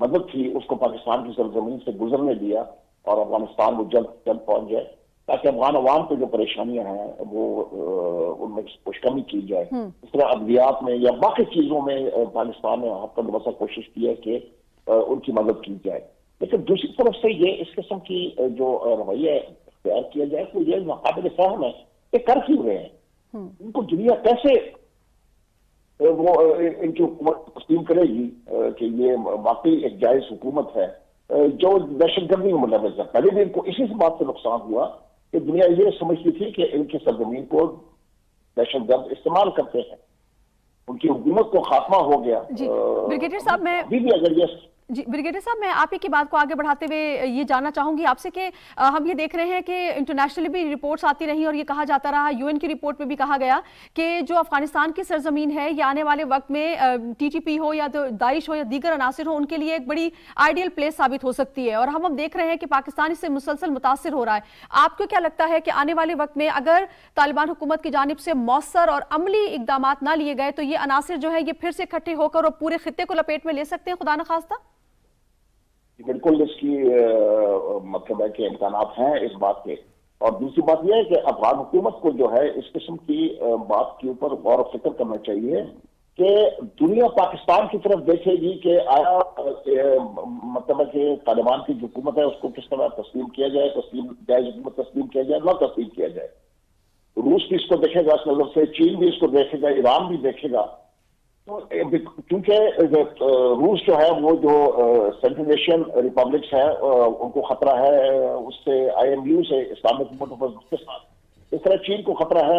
مدد تھی اس کو پاکستان کی سرزمین سے گزرنے دیا اور افغانستان وہ جلد پہنچ جائے تاکہ افغان عوام کو جو پریشانیاں ہیں وہ ان میں کچھ کمی کی جائے۔ اس طرح ادویات میں یا باقی چیزوں میں پاکستان نے حد تک بسا کوشش کی ہے کہ ان کی مدد کی جائے، لیکن دوسری طرف سے یہ اس قسم کی جو رویہ اختیار کیا جائے تو یہ ناقابل فہم ہے کہ کر کیوں رہے ہیں، ان کو دنیا کیسے وہ ان کی حکومت تسلیم کرے گی کہ یہ واقعی ایک جائز حکومت ہے جو دہشت گردی میں ملوث ہے۔ پہلے بھی ان کو اسی بات سے نقصان ہوا کہ دنیا یہ سمجھتی تھی کہ ان کی سرزمین کو دہشت گرد استعمال کرتے ہیں، ان کی حکومت کو خاتمہ ہو گیا۔ جی بریگیڈیئر صاحب میں بریگیڈیئر صاحب میں آپ ہی کی بات کو آگے بڑھاتے ہوئے یہ جاننا چاہوں گی آپ سے کہ ہم یہ دیکھ رہے ہیں کہ انٹرنیشنلی بھی رپورٹس آتی رہی اور یہ کہا جاتا رہا، یو این کی رپورٹ میں بھی کہا گیا کہ جو افغانستان کی سرزمین ہے یہ آنے والے وقت میں ٹی ٹی پی ہو یا داعش ہو یا دیگر عناصر ہو ان کے لیے ایک بڑی آئیڈیل پلیس ثابت ہو سکتی ہے، اور ہم دیکھ رہے ہیں کہ پاکستان اس سے مسلسل متاثر ہو رہا ہے۔ آپ کو کیا لگتا ہے کہ آنے والے وقت میں اگر طالبان حکومت کی جانب سے مؤثر اور عملی اقدامات نہ لیے گئے تو یہ عناصر جو ہے یہ پھر سے اکٹھے ہو کر اور پورے خطے کو لپیٹ میں لے سکتے ہیں خدا نخواستہ؟ بالکل اس کی مطلب ہے کہ امکانات ہیں اس بات کے، اور دوسری بات یہ ہے کہ افغان حکومت کو جو ہے اس قسم کی بات کے اوپر غور و فکر کرنا چاہیے کہ دنیا پاکستان کی طرف دیکھے گی کہ آیا مطلب ہے کہ طالبان کی جو حکومت ہے اس کو کس طرح تسلیم کیا جائے، جائز حکومت تسلیم کیا جائے، نہ تسلیم کیا جائے۔ روس بھی اس کو دیکھے گا اس نظر سے، چین بھی اس کو دیکھے گا، ایران بھی دیکھے گا، کیونکہ روس جو ہے وہ جو سینٹرل ایشین ریپبلکس ہے ان کو خطرہ ہے اس سے آئی ایم یو سے اسلامک موومنٹ کے ساتھ، اس طرح چین کو خطرہ ہے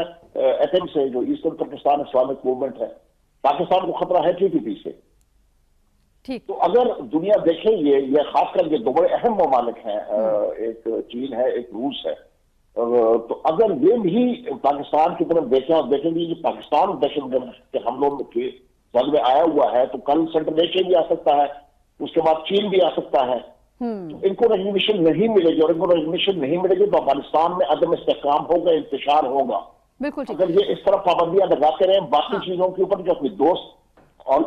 ایٹم سے جو ایسٹرن ترکستان اسلامک موومنٹ ہے، پاکستان کو خطرہ ہے ٹی ٹی پی سے۔ تو اگر دنیا دیکھے یہ خاص کر یہ دو بڑے اہم ممالک ہیں، ایک چین ہے ایک روس ہے، تو اگر یہ بھی پاکستان کی طرف دیکھیں اور دیکھیں گے کہ پاکستان دہشت گرد کے حملوں کے جنگ میں آیا ہوا ہے تو کل سینٹرل ایشیا بھی آ سکتا ہے، اس کے بعد چین بھی آ سکتا ہے، تو ان کو ریکگنیشن نہیں ملے گی، اور ان کو ریکگنیشن نہیں ملے گی تو افغانستان میں عدم استحکام ہوگا، انتشار ہوگا۔ اگر یہ اس طرح پابندیاں لگاتے رہے باقی چیزوں کے اوپر جو اپنی دوست، اور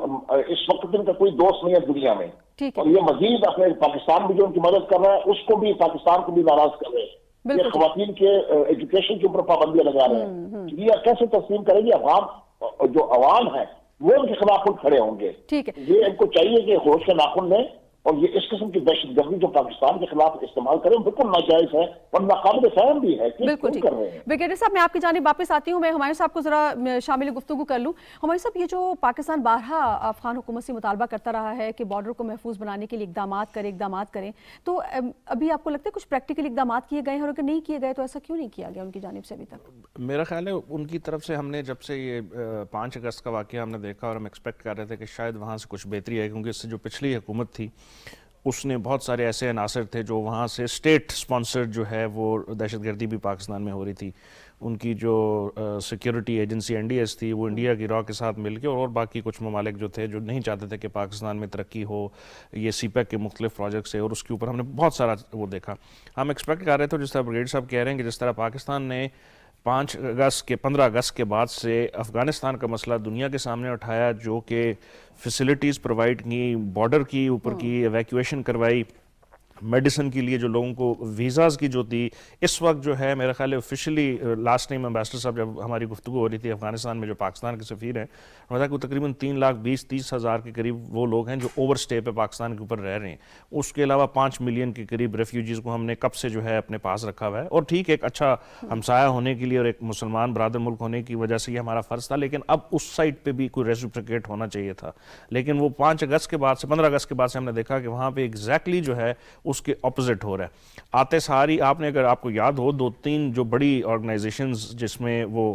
اس وقت ان کا کوئی دوست نہیں ہے دنیا میں، اور یہ مزید اپنے پاکستان بھی جو ان کی مدد کر رہا ہے اس کو بھی پاکستان کو بھی ناراض کر رہے ہیں، یہ خواتین کے ایجوکیشن کے اوپر پابندیاں لگا رہے ہیں، یہ کیسے تسلیم کرے گی؟ افغان جو عوام ہے وہ ان کے خلاف خود کھڑے ہوں گے۔ یہ ان کو چاہیے کہ ہوش کے ناخن لیں اور یہ اس قسم کی دہشت گردی جو پاکستان کے خلاف استعمال کریں بالکل ناجائز ہے اور ناقابل فہم بھی ہے کہ کیوں کر رہے ہیں۔ بریگیڈیئر صاحب میں آپ کی جانب واپس آتی ہوں، میں ہمایوں صاحب کو ذرا شامل گفتگو کر لوں۔ ہمایوں صاحب یہ جو پاکستان بارہا افغان حکومت سے مطالبہ کرتا رہا ہے کہ بارڈر کو محفوظ بنانے کے لیے اقدامات کریں، تو ابھی آپ کو لگتا ہے کچھ پریکٹیکل اقدامات کیے گئے ہیں، اور اگر نہیں کیے گئے تو ایسا کیوں نہیں کیا گیا ان کی جانب سے ابھی تک؟ میرا خیال ہے ان کی طرف سے ہم نے جب سے یہ 5 اگست کا واقعہ ہم نے دیکھا اور ہم ایکسپیکٹ کر رہے تھے کہ شاید وہاں سے کچھ بہتری ہے، کیونکہ اس سے جو پچھلی حکومت تھی اس نے بہت سارے ایسے عناصر تھے جو وہاں سے اسٹیٹ سپانسر جو ہے وہ دہشت گردی بھی پاکستان میں ہو رہی تھی، ان کی جو security agency N D S تھی وہ انڈیا کی را کے ساتھ مل کے اور باقی کچھ ممالک جو تھے جو نہیں چاہتے تھے کہ پاکستان میں ترقی ہو، یہ سی پیک کے مختلف پروجیکٹس ہیں اور اس کے اوپر ہم نے بہت سارا وہ دیکھا۔ ہم ایکسپیکٹ کر رہے تھے جس طرح بریگیڈیئر صاحب کہہ رہے ہیں کہ جس طرح پاکستان نے 15 اگست کے بعد سے افغانستان کا مسئلہ دنیا کے سامنے اٹھایا، جو کہ فیسلٹیز پرووائڈ کی، بارڈر کی اوپر کی ایویکویشن کروائی، میڈیسن کے لیے جو لوگوں کو ویزاز کی جو تھی، اس وقت جو ہے میرا خیال ہے آفیشلی لاسٹ ٹائم امبیسڈر صاحب جب ہماری گفتگو ہو رہی تھی افغانستان میں جو پاکستان کے سفیر ہیں، انہوں نے کہا کہ تقریباً 3,20,30,000 کے قریب وہ لوگ ہیں جو اوور سٹے پہ پاکستان کے اوپر رہ رہے ہیں، اس کے علاوہ 5 ملین کے قریب ریفیوجیز کو ہم نے کب سے جو ہے اپنے پاس رکھا ہوا ہے، اور ٹھیک ایک اچھا ہمسایہ ہونے کے لیے اور ایک مسلمان برادر ملک ہونے کی وجہ سے یہ ہمارا فرض تھا، لیکن اب اس سائٹ پہ بھی کوئی ریسیپروکیٹ ہونا چاہیے تھا، لیکن وہ 5 اگست کے بعد سے 15 اگست کے بعد سے ہم نے دیکھا کہ وہاں پہ ایگزیکٹلی جو ہے اس کے اپوزٹ ہو رہا ہے۔ آتے ساری آپ نے اگر آپ کو یاد ہو 2-3 جو بڑی آرگنائزیشنز جس میں وہ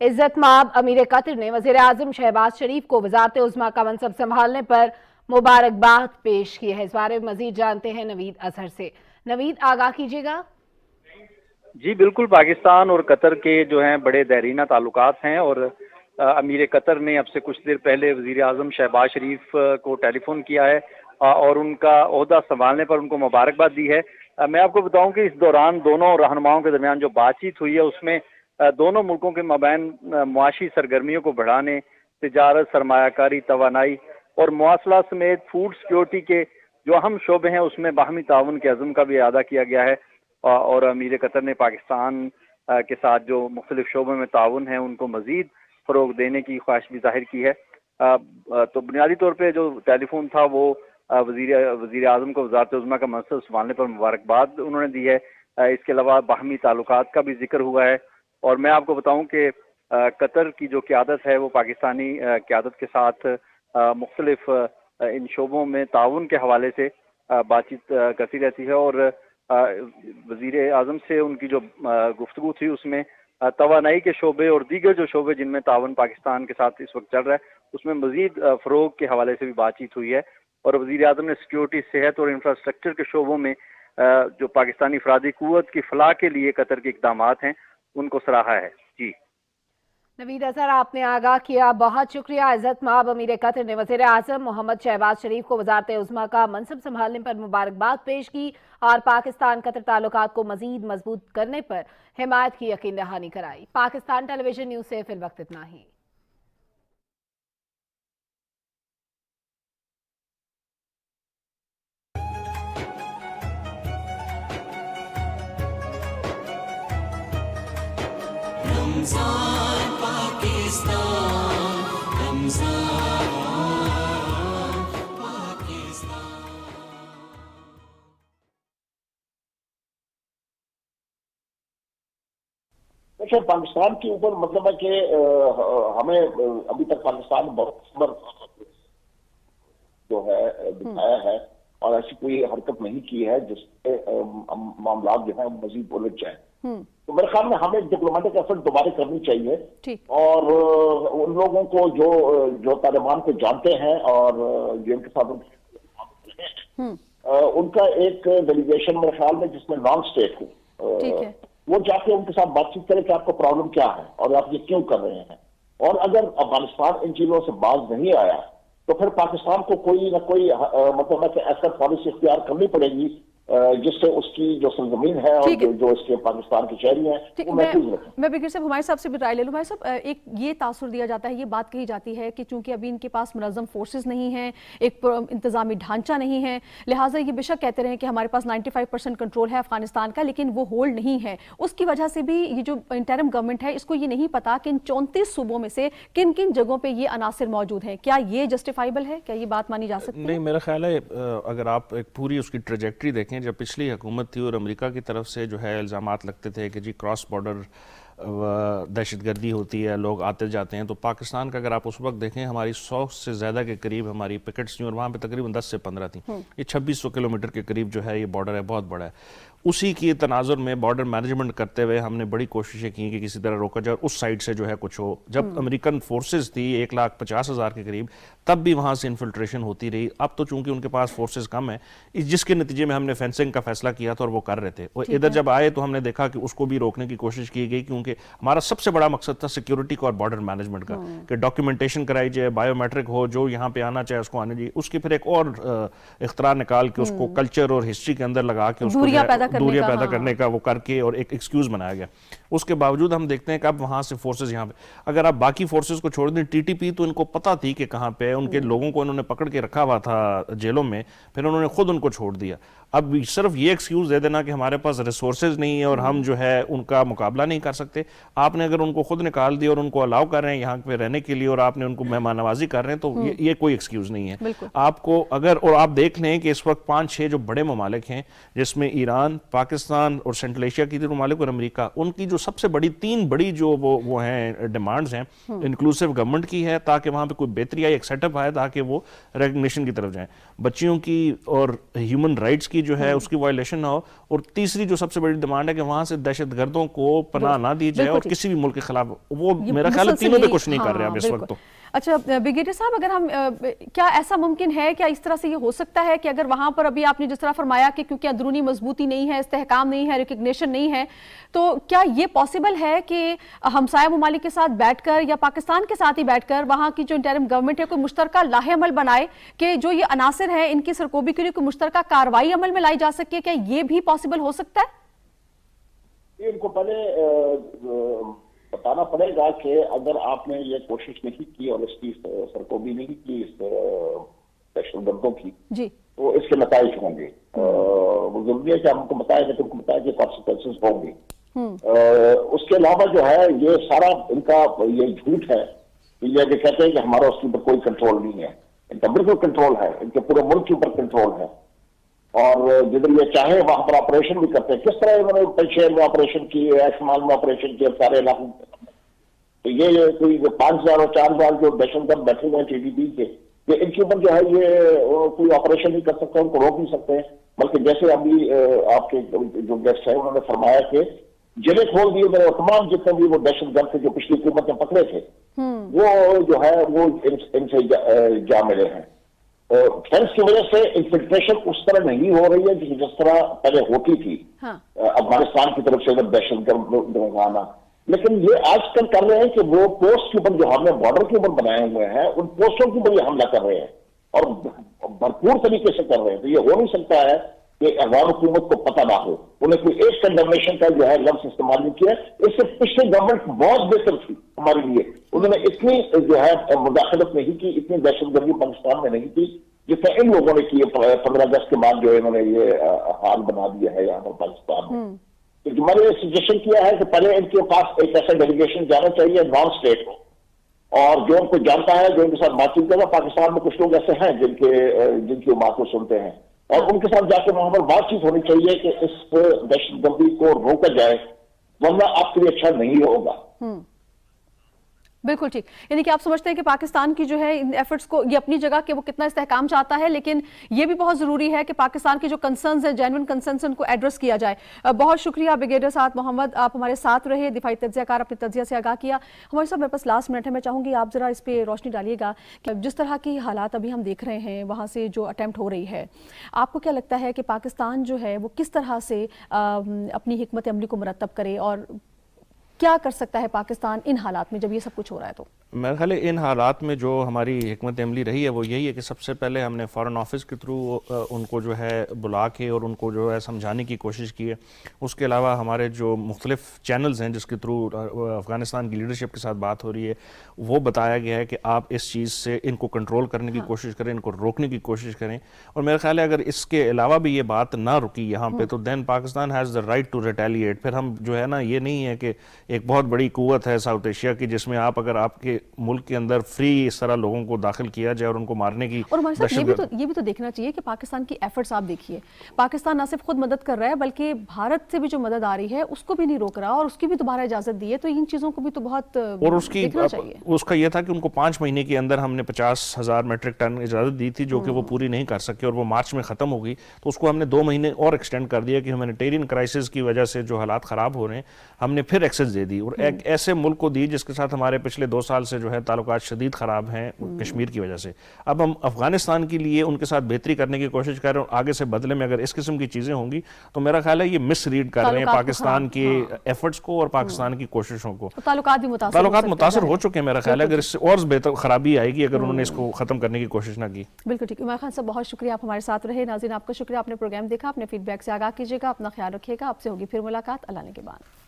عزت مآب امیر قطر نے وزیر اعظم شہباز شریف کو وزارت عظمیٰ کا منصب سنبھالنے پر مبارکباد پیش کی ہے۔ اس بارے میں مزید جانتے ہیں نوید اظہر سے۔ نوید، آگاہ کیجیے گا۔ جی بالکل، پاکستان اور قطر کے جو ہیں بڑے دیرینہ تعلقات ہیں، اور امیر قطر نے اب سے کچھ دیر پہلے وزیر اعظم شہباز شریف کو ٹیلی فون کیا ہے اور ان کا عہدہ سنبھالنے پر ان کو مبارکباد دی ہے۔ میں آپ کو بتاؤں کہ اس دوران دونوں رہنماؤں کے درمیان جو بات چیت ہوئی ہے اس میں دونوں ملکوں کے مابین معاشی سرگرمیوں کو بڑھانے، تجارت، سرمایہ کاری، توانائی اور مواصلات سمیت فوڈ سیکیورٹی کے جو اہم شعبے ہیں اس میں باہمی تعاون کے عزم کا بھی اعادہ کیا گیا ہے، اور امیر قطر نے پاکستان کے ساتھ جو مختلف شعبوں میں تعاون ہے ان کو مزید فروغ دینے کی خواہش بھی ظاہر کی ہے۔ تو بنیادی طور پہ جو ٹیلی فون تھا وہ وزیر اعظم کو وزارت عظمیٰ کا منصب سنبھالنے پر مبارکباد انہوں نے دی ہے۔ اس کے علاوہ باہمی تعلقات کا بھی ذکر ہوا ہے، اور میں آپ کو بتاؤں کہ قطر کی جو قیادت ہے وہ پاکستانی قیادت کے ساتھ مختلف ان شعبوں میں تعاون کے حوالے سے بات چیت کرتی رہتی ہے، اور وزیر اعظم سے ان کی جو گفتگو تھی اس میں توانائی کے شعبے اور دیگر جو شعبے جن میں تعاون پاکستان کے ساتھ اس وقت چل رہا ہے اس میں مزید فروغ کے حوالے سے بھی بات چیت ہوئی ہے، اور وزیر اعظم نے سیکیورٹی، صحت اور انفراسٹرکچر کے شعبوں میں جو پاکستانی افرادی قوت کی فلاح کے لیے قطر کے اقدامات ہیں ان کو سراہا ہے۔ جی نوید اظہر، آپ نے آگاہ کیا، بہت شکریہ۔ عزت مآب امیر قطر نے وزیر اعظم محمد شہباز شریف کو وزارت عظمیٰ کا منصب سنبھالنے پر مبارکباد پیش کی اور پاکستان قطر تعلقات کو مزید مضبوط کرنے پر حمایت کی یقین دہانی کرائی۔ پاکستان ٹیلی ویژن نیوز سے فی الوقت اتنا ہی۔ رمضان پاکستان، رمضان پاکستان۔ دیکھیں، پاکستان کے اوپر مطلب ہے کہ ہمیں ابھی تک پاکستان بہت صبر جو ہے دکھایا ہے اور ایسی کوئی حرکت نہیں کی ہے جس سے معاملات جو ہیں مزید الجھ جائیں۔ تو میرے خیال میں ہمیں ڈپلومیٹک ایفرٹ دوبارہ کرنی چاہیے، اور ان لوگوں کو جو طالبان کو جانتے ہیں اور جن کے ساتھ ان کا ایک ڈیلیگیشن میرے خیال میں جس میں نان اسٹیٹ ہو، وہ جا کے ان کے ساتھ بات چیت کرے کہ آپ کو پرابلم کیا ہے اور آپ یہ کیوں کر رہے ہیں، اور اگر افغانستان ان چیزوں سے باز نہیں آیا تو پھر پاکستان کو کوئی نہ کوئی مطلب ہے کہ ایسا پالیسی اختیار کرنی پڑے گی جس سے اس کی جو سرزمین ہے اور جو اس کے پاکستان کے شہری ہیں وہ محفوظ رکھیں۔ میں بکیر صاحب ہمارے صاحب سے بھی رائے لے لوں۔ بھائی صاحب، ایک یہ تاثر دیا جاتا ہے، یہ بات کہی جاتی ہے کہ چونکہ ابھی ان کے پاس منظم فورسز نہیں ہیں، ایک انتظامی ڈھانچہ نہیں ہے، لہٰذا یہ بے شک کہتے رہے کہ ہمارے پاس 95% کنٹرول ہے افغانستان کا، لیکن وہ ہولڈ نہیں ہے۔ اس کی وجہ سے بھی یہ جو انٹرم گورنمنٹ ہے اس کو یہ نہیں پتا کہ ان 34 صوبوں میں سے کن کن جگہوں پہ یہ عناصر موجود ہیں۔ کیا یہ جسٹیفائبل ہے؟ کیا یہ بات مانی جا سکتی ہے؟ نہیں، میرا خیال ہے اگر آپ ایک پوری اس کی ٹریجیکٹری دیکھیں، جب پچھلی حکومت تھی اور امریکہ کی طرف سے جو ہے الزامات لگتے تھے کہ جی کراس بارڈر دہشت گردی ہوتی ہے، لوگ آتے جاتے ہیں، تو پاکستان کا اگر آپ اس وقت دیکھیں ہماری 100 سے زیادہ کے قریب ہماری پکٹس تھیں، اور وہاں پہ تقریباً 10 سے 15 تھیں۔ یہ 2600 کلومیٹر کے قریب جو ہے یہ بارڈر ہے، بہت بڑا ہے۔ اسی کی تناظر میں بارڈر مینجمنٹ کرتے ہوئے ہم نے بڑی کوششیں کی کہ کسی طرح روکا جائے اور اس سائڈ سے جو ہے کچھ ہو۔ جب امریکن فورسز تھی 1,50,000 کے قریب، تب بھی وہاں سے انفلٹریشن ہوتی رہی۔ اب تو چونکہ ان کے پاس فورسز کم ہیں، جس کے نتیجے میں ہم نے فینسنگ کا فیصلہ کیا تھا اور وہ کر رہے تھے، اور ادھر جب آئے تو ہم نے دیکھا کہ اس کو بھی روکنے کی کوشش کی گئی، کیونکہ ہمارا سب سے بڑا مقصد تھا سیکیورٹی کا اور بارڈر مینجمنٹ کا، کہ ڈاکیومنٹیشن کرائی جائے، بائیو میٹرک ہو، جو یہاں پہ آنا چاہے اس کو آنے جائے۔ اس کی پھر ایک اور اختراع نکال کے اس کو کلچر اور ہسٹری کے اندر لگا کے دوریاں پیدا کرنے کا وہ کر کے اور ایک ایکسکیوز بنایا گیا۔ اس کے باوجود ہم دیکھتے ہیں کہ اب وہاں سے فورسز یہاں پہ، اگر آپ باقی فورسز کو چھوڑ دیں، ٹی ٹی پی تو ان کو پتہ تھی کہ کہاں پہ، ان کے لوگوں کو انہوں نے پکڑ کے رکھا ہوا تھا جیلوں میں، پھر انہوں نے خود ان کو چھوڑ دیا۔ اب صرف یہ ایکسکیوز دے دینا کہ ہمارے پاس ریسورسز نہیں ہے اور ہم جو ہے ان کا مقابلہ نہیں کر سکتے، آپ نے اگر ان کو خود نکال دیا اور ان کو الاؤ کر رہے ہیں یہاں پہ رہنے کے لیے اور آپ نے ان کو مہمان نوازی کر رہے ہیں، تو یہ کوئی ایکسکیوز نہیں ہے۔ آپ کو اگر، اور آپ دیکھ لیں کہ اس وقت 5-6 جو بڑے ممالک ہیں جس میں ایران، پاکستان اور سینٹرل ایشیا کی ممالک اور امریکہ، ان کی جو سب سے بڑی 3 بڑی جو وہ ہیں ڈیمانڈز ہیں، انکلوسیو گورنمنٹ کی ہے تاکہ وہاں پہ کوئی بہتری آئے، ایک سیٹ اپ آئے تاکہ وہ ریکگنیشن کی طرف جائیں، بچیوں کی اور ہیومن رائٹس کی جو ہے اس کی وائلیشن نہ ہو، اور تیسری جو سب سے بڑی ڈیمانڈ ہے کہ وہاں سے دہشت گردوں کو پناہ نہ دی جائے اور کسی بھی ملک کے خلاف، وہ میرا خیال ہے تینوں پہ کچھ نہیں کر رہے اب اس وقت تو۔ اچھا بریگیڈیئر صاحب، اگر ہم کیا ایسا ممکن ہے، کیا اس طرح سے یہ ہو سکتا ہے کہ اگر وہاں پر ابھی آپ نے جس طرح فرمایا کہ کیونکہ اندرونی مضبوطی نہیں ہے، استحکام نہیں ہے، ریکگنیشن نہیں ہے، تو کیا یہ پاسبل ہے کہ ہمسایہ ممالک کے ساتھ بیٹھ کر یا پاکستان کے ساتھ ہی بیٹھ کر وہاں کی جو انٹرم گورنمنٹ ہے کوئی مشترکہ لاہ عمل بنائے کہ جو یہ عناصر ہیں ان کی سرکوبی کے لیے کوئی مشترکہ کارروائی عمل میں لائی جا سکے؟ کیا یہ بھی پاسبل ہو سکتا ہے؟ ان کو پہلے بتانا پڑے گا کہ اگر آپ نے یہ کوشش نہیں کی اور اس کی سرکوبی نہیں کی اس دہشت گردوں کی جی تو اس کے نتائج ہوں گے، وہ ضروری ہے کہ ہم کو بتائیں گے، تم کو بتائیں کہ کانسیکوینسز ہوں گے۔ اس کے علاوہ جو ہے یہ سارا ان کا یہ جھوٹ ہے کہ یہ کہتے ہیں کہ ہمارا اس کے اوپر کوئی کنٹرول نہیں ہے، ان کا بالکل کنٹرول ہے، ان کے پورے ملک کے اوپر کنٹرول ہے، اور جدھر یہ چاہے وہاں پر آپریشن بھی کرتے ہیں۔ کس طرح انہوں نے پنشیر میں آپریشن کیے، شمال میں آپریشن کیے، سارے علاقوں میں، تو یہ کوئی 5000 اور 4000 جو دہشت گرد بیٹھے ہوئے ہیں TTP کے، کہ ان کے اوپر جو ہے یہ کوئی آپریشن نہیں کر سکتا، ان کو روک نہیں سکتے، بلکہ جیسے ابھی آپ کے جو گیسٹ ہیں انہوں نے فرمایا کہ جلے کھول دیے گئے، تمام جتنے بھی وہ دہشت گرد تھے جو پچھلی حکومت میں پکڑے تھے وہ جو ہے وہ ان سے جا ملے ہیں۔ فینس کی وجہ سے انفلٹریشن اس طرح نہیں ہو رہی ہے جس طرح پہلے ہوتی تھی افغانستان کی طرف سے اگر دہشت گرد آنا، لیکن یہ آج کل کر رہے ہیں کہ وہ پوسٹ کے اوپر جو ہم نے بارڈر کے اوپر بنائے ہوئے ہیں ان پوسٹوں کے اوپر یہ حملہ کر رہے ہیں اور بھرپور طریقے سے کر رہے ہیں۔ تو یہ ہو نہیں سکتا ہے کہ افغان حکومت کو پتہ نہ ہو، انہیں کوئی ایک کنڈمنیشن کا جو ہے لفظ استعمال نہیں کیا۔ اس سے پچھلی گورنمنٹ بہت بہتر تھی ہمارے لیے، انہوں نے اتنی جو ہے مداخلت نہیں کی، اتنی دہشت گردی پاکستان میں نہیں کی جتنا ان لوگوں نے کی 15 اگست کے بعد جو انہوں نے یہ حال بنا دیا ہے یہاں پر پاکستان میں۔ تو میں نے یہ سجیشن کیا ہے کہ پہلے ان کے پاس ایک ایسا ڈیلیگیشن جانا چاہیے نان اسٹیٹ کو، اور جو ان کو جانتا ہے، جو ان کے ساتھ بات چیت کرتا ہے۔ پاکستان میں کچھ لوگ ایسے ہیں جن کی بات کو سنتے ہیں، اور ان کے ساتھ جا کے وہاں پر بات چیت ہونی چاہیے کہ اس دہشت گردی کو روکا جائے، ورنہ آپ کے لیے اچھا نہیں ہوگا۔ بالکل ٹھیک، یعنی کہ آپ سمجھتے ہیں کہ پاکستان کی جو ہے ان ایفرٹس کو، یہ اپنی جگہ کہ وہ کتنا استحکام چاہتا ہے، لیکن یہ بھی بہت ضروری ہے کہ پاکستان کی جو کنسرنز ہیں، جینوئن کنسرنز، ان کو ایڈریس کیا جائے۔ بہت شکریہ بریگیڈیئر سعد محمد، آپ ہمارے ساتھ رہے، دفاعی تجزیہ کار، اپنے تجزیہ سے آگاہ کیا۔ ہمارے ساتھ میرے پاس لاسٹ منٹ ہے، میں چاہوں گی آپ ذرا اس پہ روشنی ڈالیے گا کہ جس طرح کی حالات ابھی ہم دیکھ رہے ہیں، وہاں سے جو اٹیمپٹ ہو رہی ہے، آپ کو کیا لگتا ہے کہ پاکستان جو ہے وہ کس طرح سے اپنی حکمت عملی کو مرتب کرے، اور کیا کر سکتا ہے پاکستان ان حالات میں جب یہ سب کچھ ہو رہا ہے؟ تو میرے خیال ہے ان حالات میں جو ہماری حکمت عملی رہی ہے وہ یہی ہے کہ سب سے پہلے ہم نے فارن آفس کے تھرو ان کو جو ہے بلا کے اور ان کو جو ہے سمجھانے کی کوشش کی ہے۔ اس کے علاوہ ہمارے جو مختلف چینلز ہیں جس کے تھرو افغانستان کی لیڈرشپ کے ساتھ بات ہو رہی ہے، وہ بتایا گیا ہے کہ آپ اس چیز سے ان کو کنٹرول کرنے کی کوشش کریں، ان کو روکنے کی کوشش کریں۔ اور میرا خیال ہے اگر اس کے علاوہ بھی یہ بات نہ رکی یہاں پہ، تو then Pakistan has the right to retaliate. پھر ہم جو ہے نا، یہ نہیں ہے کہ ایک بہت بڑی قوت ہے ساؤتھ ایشیا کی جس میں اگر آپ کے ملک کے اندر فری اس طرح لوگوں کو داخل کیا جائے اور ان کو مارنے کی۔ اور ہمارے ساتھ یہ بھی تو دیکھنا چاہیے کہ پاکستان کی ایفرٹس آپ دیکھیے، پاکستان نہ صرف خود مدد کر رہا ہے بلکہ بھارت سے بھی جو مدد آ رہی ہے اس کو بھی نہیں روک رہا اور اس کی بھی دوبارہ اجازت دی ہے، تو ان چیزوں کو بھی تو بہت دیکھنا چاہیے۔ اس کا یہ تھا کہ ان کو 5 مہینے کے اندر ہم نے 50,000 میٹرک ٹن اجازت دی تھی جو کہ وہ پوری نہیں کر سکے اور وہ مارچ میں ختم ہو گئی، تو اس کو ہم نے 2 مہینے اور ایکسٹینڈ کر دیا کہ ہیومینیٹیرین کرائسس کی وجہ سے جو حالات خراب ہو رہے ہیں ہم نے پھر ایکسس دے دی، اور ایک ایسے ملک کو دی جس کے ساتھ ہمارے پچھلے 2 سال سے جو ہے تعلقات شدید خراب ہیں کشمیر کی وجہ سے۔ اب ہم افغانستان کے لیے ان کے ساتھ بہتری کرنے کی کوشش کر رہے ہیں، آگے سے بدلے میں اگر اس قسم کی چیزیں ہوں گی تو میرا خیال ہے یہ مس ریڈ کر رہے ہیں پاکستان کے ایفرٹس کو اور پاکستان کی کوششوں کو۔ تعلقات متاثر ہو چکے ہیں میرا خیال ہے، اگر اس سے اور بہتر خرابی آئے گی اگر انہوں نے اس کو ختم کرنے کی کوشش نہ کی۔ بالکل ٹھیک، عمر خان صاحب بہت شکریہ، آپ ہمارے ساتھ رہے۔ ناظرین آپ کا شکریہ، آپ نے پروگرام دیکھا، اپنے فیڈ بیک سے آگاہ کیجیے گا، اپنا خیال رکھیے گا، آپ سے ہوگی پھر ملاقات، اللہ نے کے بعد۔